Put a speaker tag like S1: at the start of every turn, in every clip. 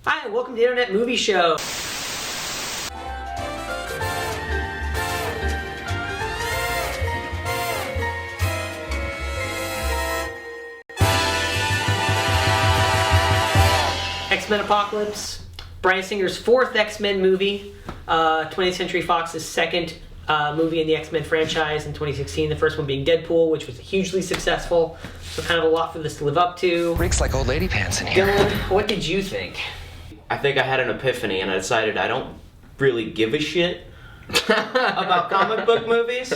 S1: Hi, welcome to Internet Movie Show. X-Men Apocalypse, Bryan Singer's fourth X-Men movie, 20th Century Fox's second movie in the X-Men franchise in 2016, the first one being Deadpool, which was hugely successful, so kind of a lot for this to live up to.
S2: Reeks like old lady pants in here.
S1: Dylan, what did you think?
S3: I think I had an epiphany and I decided I don't really give a shit about comic book movies.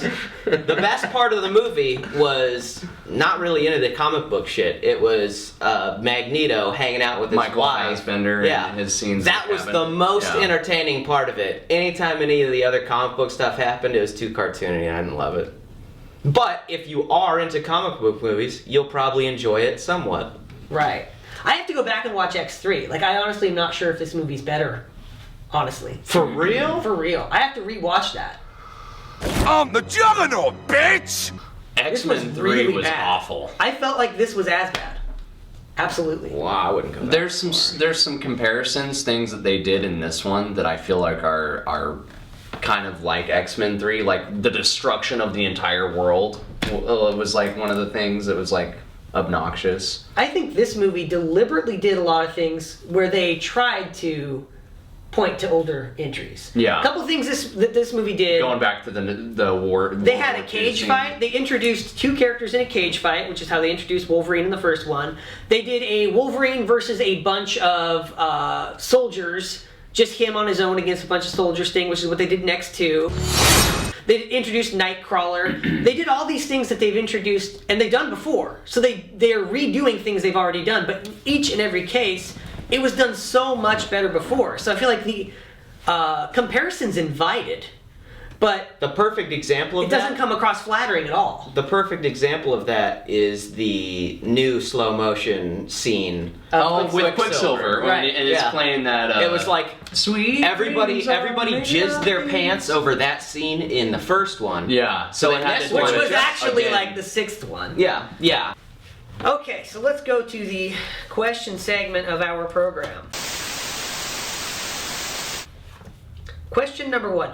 S3: The best part of the movie was not really into the comic book shit. It was Magneto hanging out with his
S4: Michael
S3: wife.
S4: Fassbender and his scenes.
S3: That was the most entertaining part of it. Anytime any of the other comic book stuff happened, it was too cartoony and I didn't love it. But if you are into comic book movies, you'll probably enjoy it somewhat.
S1: Right. I have to go back and watch X3. Like, I honestly am not sure if this movie's better. Honestly.
S3: For real?
S1: For real. I have to rewatch that.
S2: I'm the Juggernaut, bitch!
S4: X-Men 3
S1: really
S4: was
S1: bad.
S4: awful.
S1: I felt like this was as bad. Absolutely.
S3: Wow, I wouldn't go that
S4: There's some comparisons, things that they did in this one that I feel like are kind of like X-Men 3, like the destruction of the entire world. It was like one of the things that was like obnoxious.
S1: I think this movie deliberately did a lot of things where they tried to point to older entries.
S4: Yeah.
S1: A couple of things that this movie did.
S4: Going back to the war.
S1: They had a cage fight. They introduced two characters in a cage fight, which is how they introduced Wolverine in the first one. They did a Wolverine versus a bunch of soldiers, just him on his own against a bunch of soldiers thing, which is what they did next to. They introduced Nightcrawler. They did all these things that they've introduced and they've done before. So they're redoing things they've already done, but each and every case, it was done so much better before. So I feel like the comparison's invited, but
S3: The perfect example of
S1: it
S3: that...
S1: doesn't come across flattering at all.
S3: The perfect example of that is the new slow motion scene.
S4: With Quicksilver,
S1: Right.
S4: and it's playing that.
S3: It was like
S4: sweet.
S3: everybody
S4: dreams are
S3: jizzed
S4: made
S3: their
S4: of
S3: pants over that scene in the first one.
S4: Yeah.
S3: So
S4: they
S3: in
S4: had
S3: this
S4: to
S3: one,
S1: Which
S4: do it
S1: was
S4: just
S1: actually
S4: again.
S1: like the sixth one.
S3: Yeah.
S1: Okay, so let's go to the question segment of our program. Question number 1.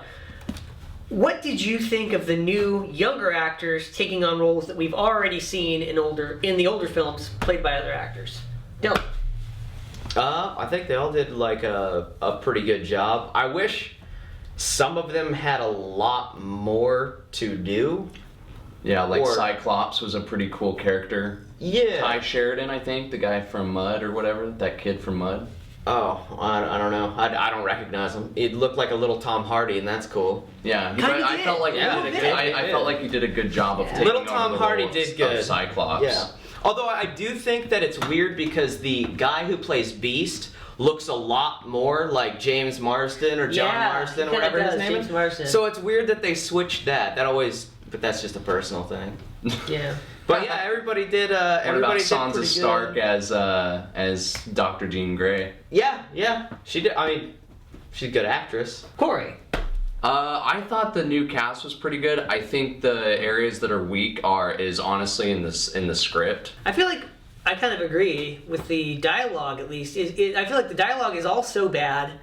S1: What did you think of the new, younger actors taking on roles that we've already seen in the older films played by other actors? Dylan.
S3: I think they all did like a pretty good job. I wish some of them had a lot more to do.
S4: Yeah, like
S3: Or-
S4: Cyclops was a pretty cool character.
S3: Yeah.
S4: Ty Sheridan, I think, the guy from Mud or whatever, that kid from Mud.
S3: Oh, I don't know. I don't recognize him. It looked like a little Tom Hardy, and that's cool.
S4: Yeah,
S1: Kinda
S4: I
S1: did.
S4: felt like
S3: Yeah,
S4: he did a
S3: it
S4: good,
S3: did.
S4: I felt like he did a good job of
S1: Yeah.
S4: taking
S3: Little
S4: over
S3: Tom
S4: the
S3: Hardy
S4: role
S3: did
S4: of
S3: good.
S4: Cyclops.
S3: Yeah. Although I do think that it's weird because the guy who plays Beast looks a lot more like James Marsden or John
S1: Yeah,
S3: Marsden or
S1: he kinda
S3: whatever his
S1: does,
S3: name
S1: James
S3: is.
S1: Marsden.
S3: So it's weird that they switched that. But that's just a personal thing.
S1: Yeah.
S3: But yeah, everybody did.
S4: What about
S3: Everybody did
S4: Sansa
S3: pretty
S4: Stark
S3: good.
S4: as Dr. Jean Grey?
S3: Yeah. She did. I mean, she's a good actress.
S1: Corey.
S4: I thought the new cast was pretty good. I think the areas that are weak is honestly in the script.
S1: I feel like I kind of agree with the dialogue, at least. I feel like the dialogue is all so bad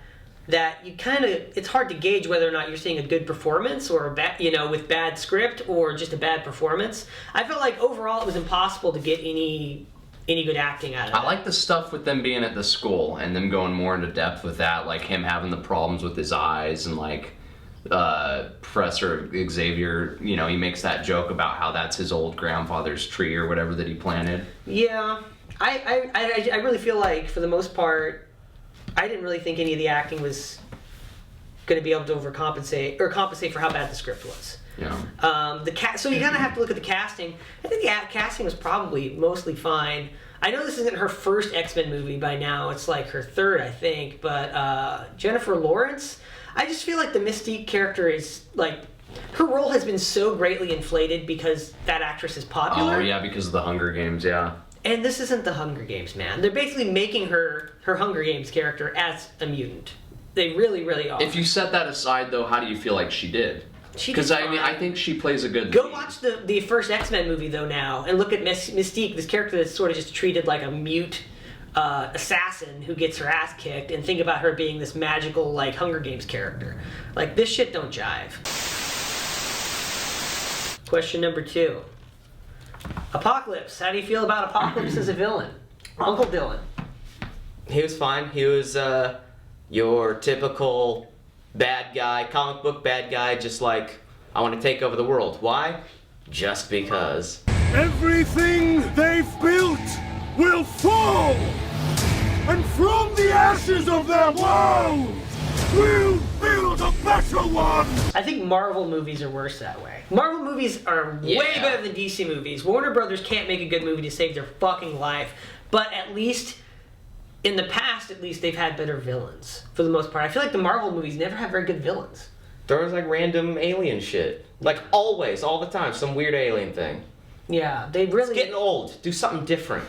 S1: that it's hard to gauge whether or not you're seeing a good performance or with bad script or just a bad performance. I felt like overall it was impossible to get any good acting out of it.
S4: I like the stuff with them being at the school and them going more into depth with that, like him having the problems with his eyes and like Professor Xavier, he makes that joke about how that's his old grandfather's tree or whatever that he planted.
S1: Yeah, I really feel like for the most part, I didn't really think any of the acting was going to be able to overcompensate or compensate for how bad the script was.
S4: Yeah.
S1: So you kind of have to look at the casting. I think the casting was probably mostly fine. I know this isn't her first X-Men movie by now. It's like her third, I think. But Jennifer Lawrence, I just feel like the Mystique character is like, her role has been so greatly inflated because that actress is popular.
S4: Oh yeah, because of the Hunger Games, yeah.
S1: And this isn't the Hunger Games, man. They're basically making her Hunger Games character as a mutant. They really, really are.
S4: If you set that aside, though, how do you feel like she did? Because I think she plays a good
S1: Go
S4: lead.
S1: watch the first X-Men movie, though, now, and look at Mystique, this character that's sort of just treated like a mute assassin who gets her ass kicked and think about her being this magical, like, Hunger Games character. Like, this shit don't jive. Question number 2. Apocalypse. How do you feel about Apocalypse as a villain? Uncle Dylan.
S3: He was fine. He was your typical bad guy, comic book bad guy, just like, I want to take over the world. Why? Just because.
S2: Everything they've built will fall! And from the ashes of their world, we'll build a better one!
S1: I think Marvel movies are worse that way. Marvel movies are way better than DC movies. Warner Brothers can't make a good movie to save their fucking life. But at least, in the past at least, they've had better villains, for the most part. I feel like the Marvel movies never have very good villains.
S3: There was like random alien shit. Like always, all the time, some weird alien thing.
S1: Yeah, they really...
S3: It's getting old. Do something different.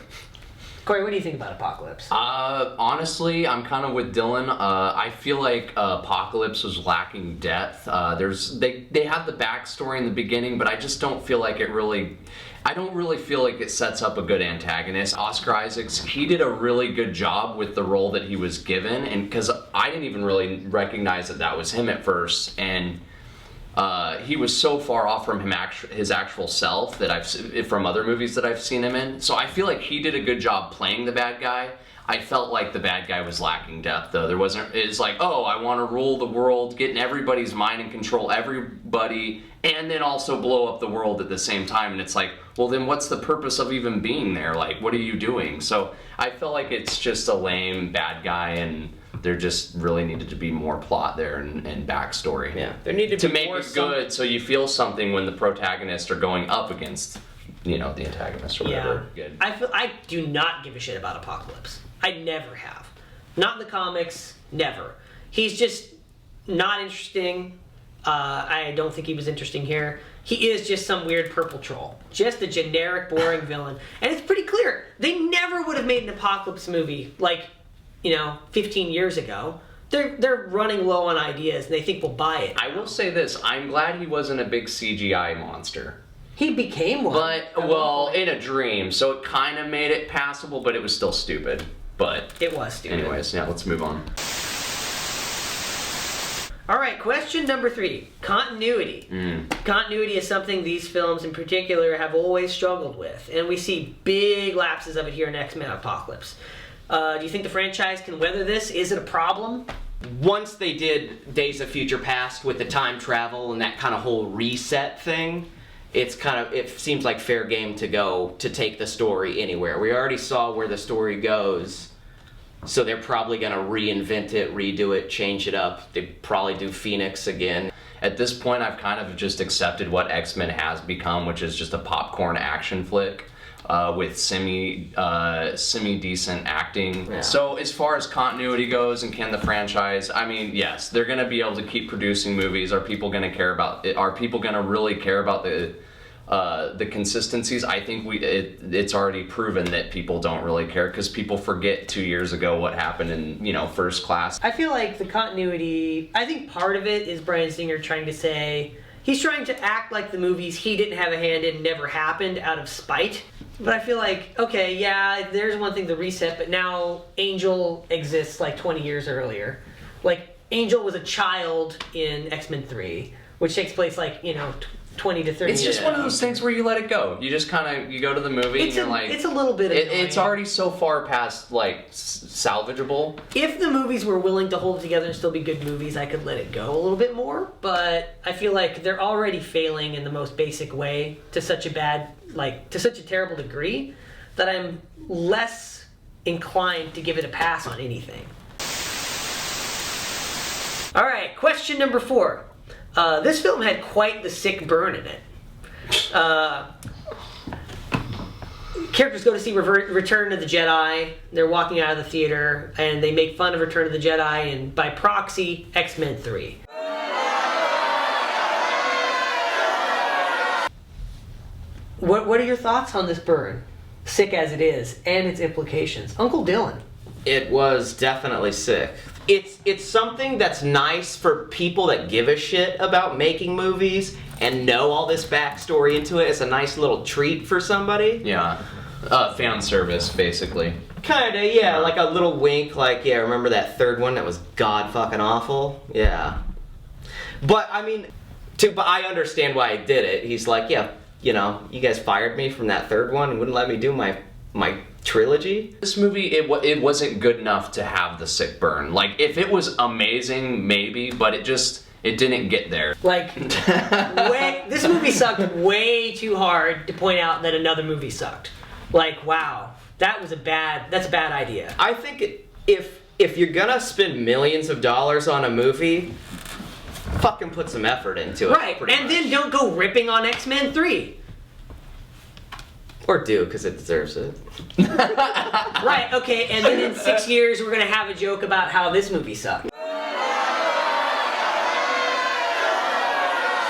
S1: Corey, what do you think about Apocalypse?
S4: Honestly, I'm kind of with Dylan. I feel like Apocalypse was lacking depth. They had the backstory in the beginning, but I just don't feel like I don't really feel like it sets up a good antagonist. Oscar Isaacs, he did a really good job with the role that he was given, and because I didn't even really recognize that was him at first, and he was so far off from his actual self that from other movies that I've seen him in. So I feel like he did a good job playing the bad guy. I felt like the bad guy was lacking depth, though. It's like, oh, I want to rule the world, get in everybody's mind and control everybody, and then also blow up the world at the same time. And it's like, well, then what's the purpose of even being there? Like, what are you doing? So I felt like it's just a lame bad guy, and there just really needed to be more plot there and backstory.
S3: Yeah, there needed to be
S4: make
S3: more
S4: it good, so you feel something when the protagonists are going up against, the antagonist or whatever.
S1: Yeah. Good. I do not give a shit about Apocalypse. I never have. Not in the comics, never. He's just not interesting. I don't think he was interesting here. He is just some weird purple troll. Just a generic, boring villain. And it's pretty clear. They never would have made an Apocalypse movie like, 15 years ago. They're running low on ideas and they think we'll buy it.
S4: I will say this, I'm glad he wasn't a big CGI monster.
S1: He became one.
S4: But, well, in a dream, so it kind of made it passable, but it was still stupid. But
S1: it was stupid.
S4: Anyways, yeah, let's move on.
S1: All right, question number 3. Continuity. Continuity is something these films in particular have always struggled with, and we see big lapses of it here in X-Men Apocalypse. Do you think the franchise can weather this? Is it a problem?
S3: Once they did Days of Future Past with the time travel and that kind of whole reset thing, it seems like fair game to go to take the story anywhere. We already saw where the story goes, so they're probably going to reinvent it, redo it, change it up. They probably do Phoenix again.
S4: At this point, I've kind of just accepted what X-Men has become, which is just a popcorn action flick with semi-decent acting.
S1: Yeah.
S4: So as far as continuity goes and can the franchise, I mean, yes, they're going to be able to keep producing movies. Are people going to care about it? Are people going to really care about the consistencies? I think it's already proven that people don't really care because people forget 2 years ago what happened in First Class.
S1: I feel like the continuity, I think part of it is Bryan Singer trying to say, he's trying to act like the movies he didn't have a hand in never happened out of spite. But I feel like, okay, yeah, there's one thing, the reset, but now Angel exists like 20 years earlier. Like, Angel was a child in X-Men 3, which takes place like, 20 to 30
S4: It's
S1: years
S4: just one of those things where you let it go. You just kind of, you go to the movie and you're like...
S1: It's a little bit annoying.
S4: It's already so far past, like, salvageable.
S1: If the movies were willing to hold it together and still be good movies, I could let it go a little bit more. But I feel like they're already failing in the most basic way to such a terrible degree that I'm less inclined to give it a pass on anything. All right, question number 4. This film had quite the sick burn in it. Characters go to see Return of the Jedi. They're walking out of the theater, and they make fun of Return of the Jedi, and by proxy, X-Men 3. What are your thoughts on this burn? Sick as it is, and its implications. Uncle Dylan.
S3: It was definitely sick. It's something that's nice for people that give a shit about making movies and know all this backstory into it. It's a nice little treat for somebody.
S4: Yeah. Fan service, basically.
S1: Kinda, yeah, like a little wink, like, yeah, remember that third one that was god fucking awful? Yeah. But, I mean, but I understand why he did it. He's like, yeah, you know, you guys fired me from that third one and wouldn't let me do my trilogy.
S4: This movie, it wasn't good enough to have the sick burn. Like, if it was amazing, maybe, but it didn't get there.
S1: Like, this movie sucked way too hard to point out that another movie sucked. Like, wow, that's a bad idea. I think if you're gonna spend millions of dollars on a movie, fucking put some effort into it. Right, and then don't go ripping on X-Men 3. Or do, because it deserves it. Right, okay, and then in 6 years we're gonna have a joke about how this movie sucked.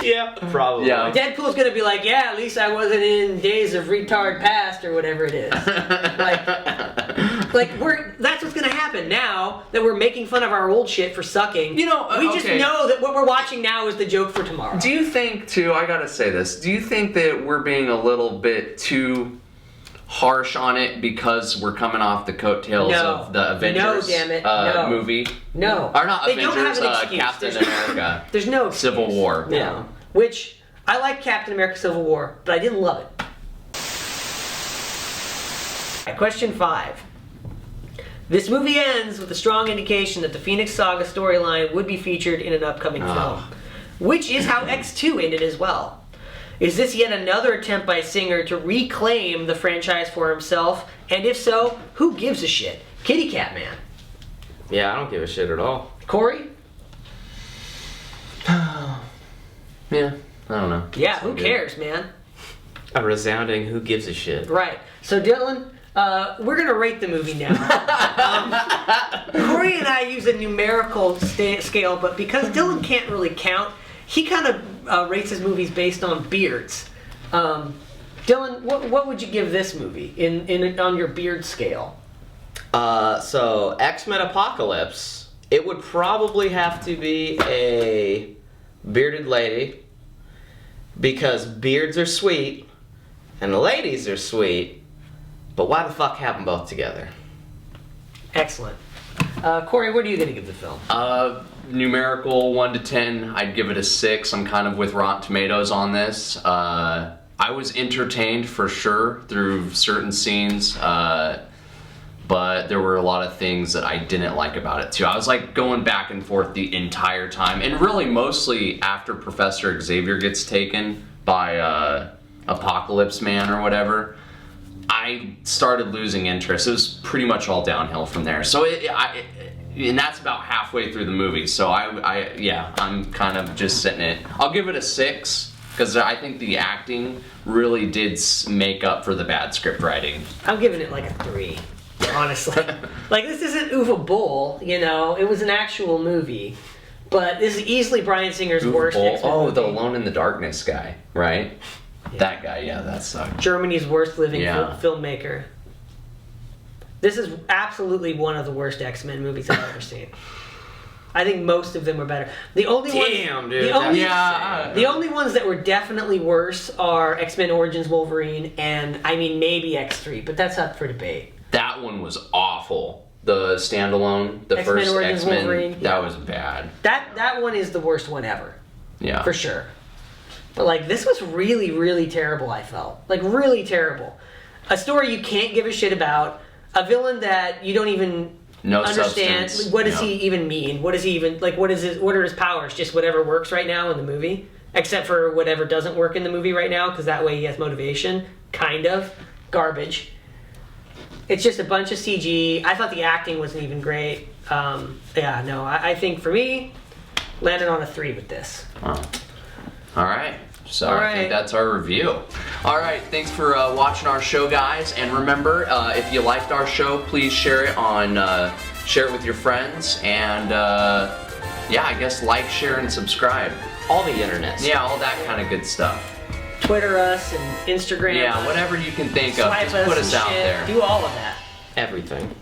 S1: Yeah, probably. Yeah. Deadpool's gonna be like, yeah, at least I wasn't in Days of Retard Past or whatever it is. That's what's gonna happen now that we're making fun of our old shit for sucking. You know, we just know that what we're watching now is the joke for tomorrow.
S4: Do you think, too, I gotta say this, do you think that we're being a little bit too harsh on it because we're coming off the coattails of the Avengers movie?
S1: No.
S4: Or not
S1: they
S4: Avengers,
S1: don't have an
S4: Captain America.
S1: There's no excuse.
S4: Civil War.
S1: No. Which, I like Captain America Civil War, but I didn't love it. Question 5. This movie ends with a strong indication that the Phoenix Saga storyline would be featured in an upcoming film. Which is how X2 ended as well. Is this yet another attempt by Singer to reclaim the franchise for himself? And if so, who gives a shit? Kitty Cat Man. Yeah, I don't give a shit at all. Corey?
S4: Yeah, I don't know.
S1: Yeah, who cares, man?
S3: A resounding who gives a shit.
S1: Right. So, Dylan, we're going to rate the movie now. Corey and I use a numerical scale, but because Dylan can't really count, he kind of rates his movies based on beards. Dylan, what would you give this movie on your beard scale?
S3: So, X-Men Apocalypse, it would probably have to be a bearded lady, because beards are sweet and the ladies are sweet, but why the fuck have them both together?
S1: Excellent. Corey, what are you going to give the film?
S4: Numerical 1 to 10, I'd give it a 6. I'm kind of with Rotten Tomatoes on this. I was entertained for sure through certain scenes, but there were a lot of things that I didn't like about it too. I was like going back and forth the entire time, and really mostly after Professor Xavier gets taken by Apocalypse Man or whatever, I started losing interest. It was pretty much all downhill from there. So and that's about halfway through the movie. So I'm kind of just sitting it. I'll give it a 6 because I think the acting really did make up for the bad script writing.
S1: I'm giving it like a 3. Honestly. Like, this isn't Uwe Boll, you know, it was an actual movie. But this is easily Bryan Singer's worst X-Men movie.
S4: The Alone in the Darkness guy, right? Yeah. That guy, yeah, that sucked.
S1: Germany's worst living filmmaker. This is absolutely one of the worst X-Men movies I've ever seen. I think most of them were better. The only ones that were definitely worse are X-Men Origins Wolverine and, I mean, maybe X3, but that's up for debate.
S4: That one was awful. The standalone, the
S1: X-Men
S4: first
S1: Origins
S4: X-Men,
S1: Wolverine,
S4: that was bad.
S1: That one is the worst one ever.
S4: Yeah.
S1: For sure. But, like, this was really, really terrible, I felt. Like, really terrible. A story you can't give a shit about. A villain that you don't even understand.
S4: Substance.
S1: What does he even mean? What does he even, like, what are his powers? Just whatever works right now in the movie? Except for whatever doesn't work in the movie right now, because that way he has motivation. Kind of. Garbage. It's just a bunch of CG. I thought the acting wasn't even great. I think for me, landed on a 3 with this.
S4: Oh. All right. So I think that's our review. All right. Thanks for watching our show, guys. And remember, if you liked our show, please share it with your friends. And I guess like, share, and subscribe.
S3: All the internets.
S4: Yeah, all that kind of good stuff.
S1: Twitter us and Instagram.
S4: Yeah, whatever you can think of, just put us out there.
S1: Do all of that.
S3: Everything.